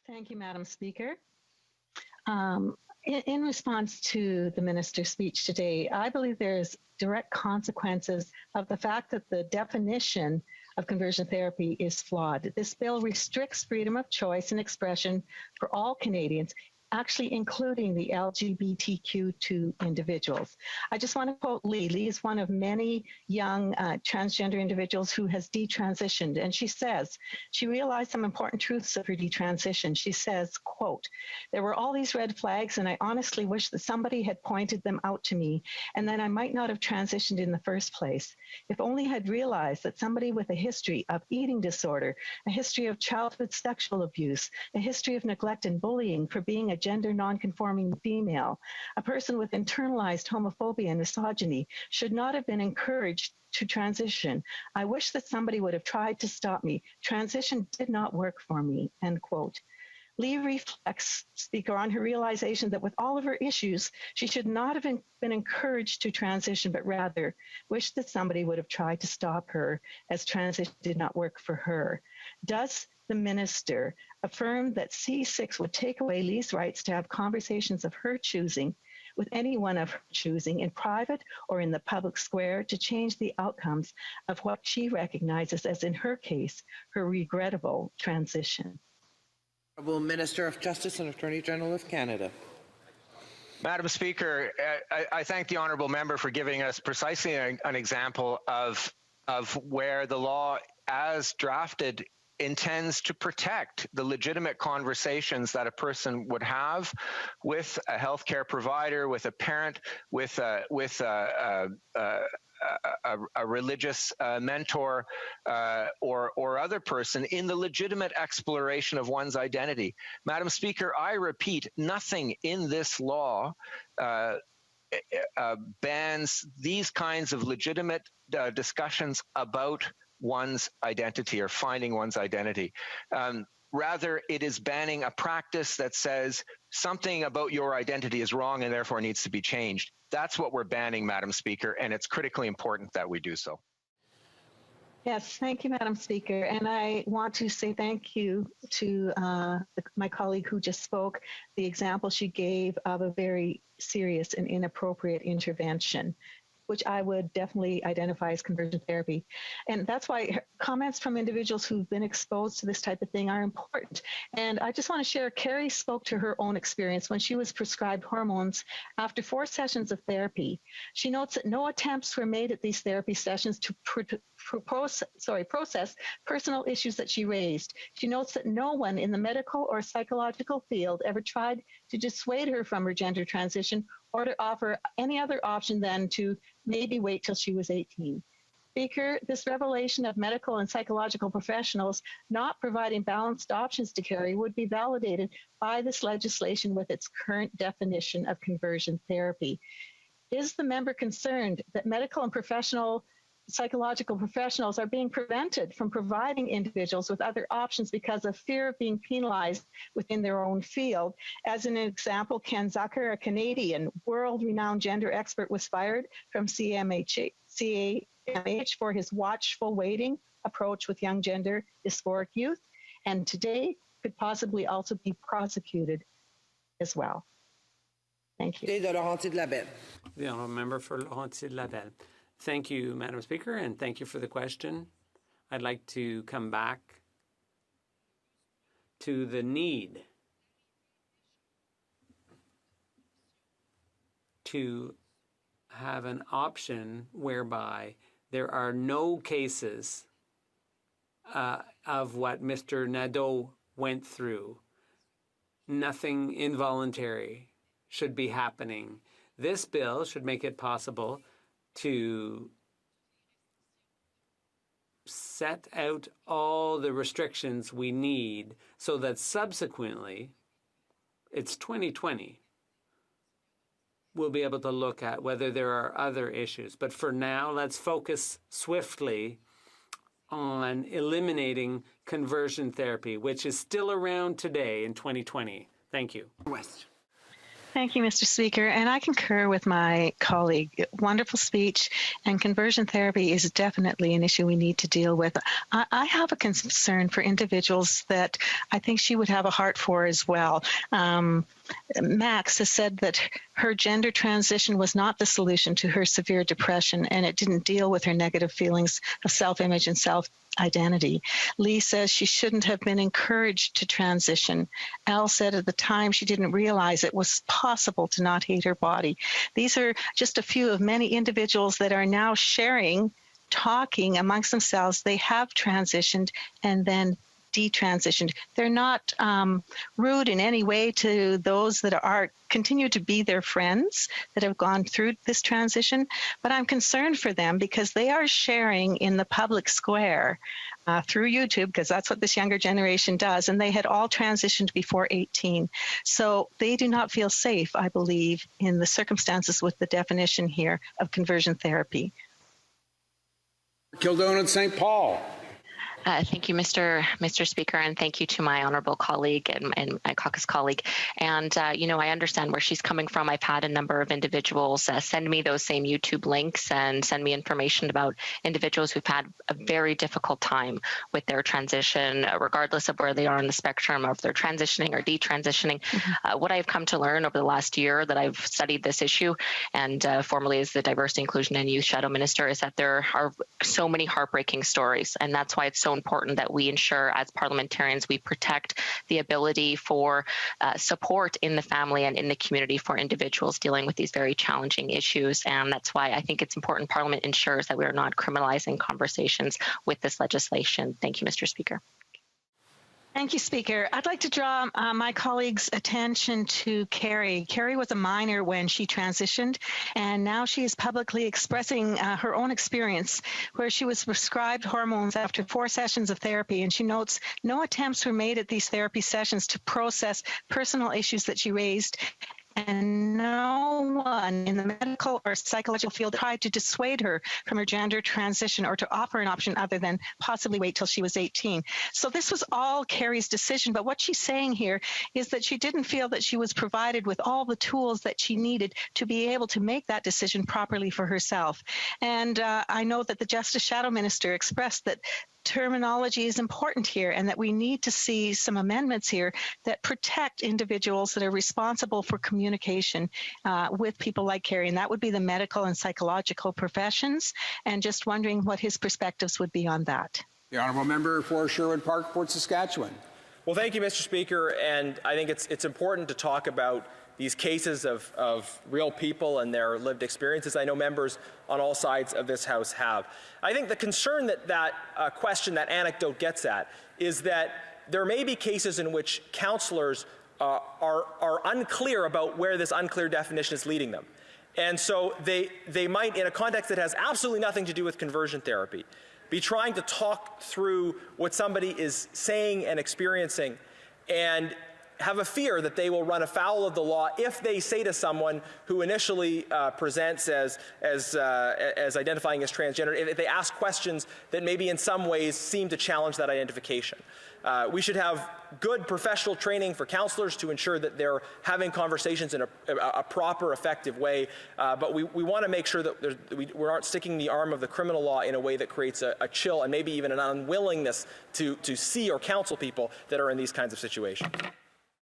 Thank you, Madam Speaker. In response to the minister's speech today, I believe there's direct consequences of the fact that the definition of conversion therapy is flawed. This bill restricts freedom of choice and expression for all Canadians, actually including the LGBTQ2 individuals. I just want to quote Lee. Lee is one of many young transgender individuals who has detransitioned. And she says, she realized some important truths of her detransition. She says, quote, "There were all these red flags and I honestly wish that somebody had pointed them out to me and then I might not have transitioned in the first place. If only I had realized that somebody with a history of eating disorder, a history of childhood sexual abuse, a history of neglect and bullying for being a gender nonconforming female, a person with internalized homophobia and misogyny should not have been encouraged to transition. I wish that somebody would have tried to stop me. Transition did not work for me," end quote. Lee reflects, Speaker, on her realization that with all of her issues, she should not have been encouraged to transition, but rather wished that somebody would have tried to stop her as transition did not work for her. Does the minister affirm that C6 would take away Lee's rights to have conversations of her choosing with anyone of her choosing in private or in the public square to change the outcomes of what she recognizes as, in her case, her regrettable transition? Honourable Minister of Justice and Attorney General of Canada. Madam Speaker, I thank the honourable member for giving us precisely an example of where the law, as drafted, intends to protect the legitimate conversations that a person would have with a healthcare provider, with a parent, with a religious mentor or other person in the legitimate exploration of one's identity. Madam Speaker, I repeat, nothing in this law bans these kinds of legitimate discussions about one's identity or finding one's identity. Rather, it is banning a practice that says something about your identity is wrong and therefore needs to be changed. That's what we're banning, Madam Speaker, and it's critically important that we do so. Yes, thank you, Madam Speaker. And I want to say thank you to my colleague who just spoke, the example she gave of a very serious and inappropriate intervention, which I would definitely identify as conversion therapy. And that's why comments from individuals who've been exposed to this type of thing are important. And I just want to share, Carrie spoke to her own experience when she was prescribed hormones after 4 sessions of therapy. She notes that no attempts were made at these therapy sessions to process personal issues that she raised. She notes that no one in the medical or psychological field ever tried to dissuade her from her gender transition or to offer any other option than to maybe wait till she was 18. Speaker, this revelation of medical and psychological professionals not providing balanced options to Carrie would be validated by this legislation with its current definition of conversion therapy. Is the member concerned that medical and psychological professionals are being prevented from providing individuals with other options because of fear of being penalized within their own field? As an example, Ken Zucker, a Canadian world-renowned gender expert, was fired from CAMH for his watchful waiting approach with young gender dysphoric youth, and today could possibly also be prosecuted as well. Thank you. The honourable member for Laurentides-Labelle. Thank you, Madam Speaker, and thank you for the question. I'd like to come back to the need to have an option whereby there are no cases of what Mr. Nadeau went through. Nothing involuntary should be happening. This bill should make it possible to set out all the restrictions we need so that subsequently, it's 2020, we'll be able to look at whether there are other issues. But for now, let's focus swiftly on eliminating conversion therapy, which is still around today in 2020. Thank you. West. Thank you, Mr. Speaker. And I concur with my colleague. Wonderful speech, and conversion therapy is definitely an issue we need to deal with. I have a concern for individuals that I think she would have a heart for as well. Max has said that her gender transition was not the solution to her severe depression, and it didn't deal with her negative feelings of self-image and self-identity. Lee says she shouldn't have been encouraged to transition. Al said at the time she didn't realize it was possible to not hate her body. These are just a few of many individuals that are now sharing, talking amongst themselves. They have transitioned and then detransitioned. They're not rude in any way to those that are continue to be their friends that have gone through this transition, but I'm concerned for them because they are sharing in the public square through YouTube, because that's what this younger generation does, and they had all transitioned before 18. So they do not feel safe, I believe, in the circumstances with the definition here of conversion therapy. Kildone and St. Paul. Thank you, Mr. Speaker, and thank you to my honourable colleague and my caucus colleague. And, I understand where she's coming from. I've had a number of individuals send me those same YouTube links and send me information about individuals who've had a very difficult time with their transition, regardless of where they are on the spectrum, of their transitioning or detransitioning. What I've come to learn over the last year that I've studied this issue, and formerly as the Diversity, Inclusion and Youth Shadow Minister, is that there are so many heartbreaking stories, and that's why it's so important that we ensure as parliamentarians we protect the ability for support in the family and in the community for individuals dealing with these very challenging issues. And that's why I think it's important Parliament ensures that we are not criminalizing conversations with this legislation. Thank you, Mr. Speaker. Thank you, Speaker. I'd like to draw my colleagues' attention to Carrie. Carrie was a minor when she transitioned, and now she is publicly expressing her own experience, where she was prescribed hormones after 4 sessions of therapy, and she notes no attempts were made at these therapy sessions to process personal issues that she raised, and no one in the medical or psychological field tried to dissuade her from her gender transition or to offer an option other than possibly wait till she was 18. So this was all Carrie's decision, but what she's saying here is that she didn't feel that she was provided with all the tools that she needed to be able to make that decision properly for herself. And I know that the Justice Shadow Minister expressed that terminology is important here, and that we need to see some amendments here that protect individuals that are responsible for communication with people like Carrie, and that would be the medical and psychological professions, and just wondering what his perspectives would be on that. The Honourable Member for Sherwood Park, Port Saskatchewan. Well, thank you, Mr. Speaker, and I think it's important to talk about these cases of real people and their lived experiences. I know members on all sides of this House have. I think the concern that question, that anecdote gets at, is that there may be cases in which counsellors are unclear about where this unclear definition is leading them. And so they might, in a context that has absolutely nothing to do with conversion therapy, be trying to talk through what somebody is saying and experiencing, and have a fear that they will run afoul of the law if they say to someone who initially presents as identifying as transgender, if they ask questions that maybe in some ways seem to challenge that identification. We should have good professional training for counselors to ensure that they're having conversations in a proper, effective way. But we want to make sure that we aren't sticking the arm of the criminal law in a way that creates a chill and maybe even an unwillingness to see or counsel people that are in these kinds of situations.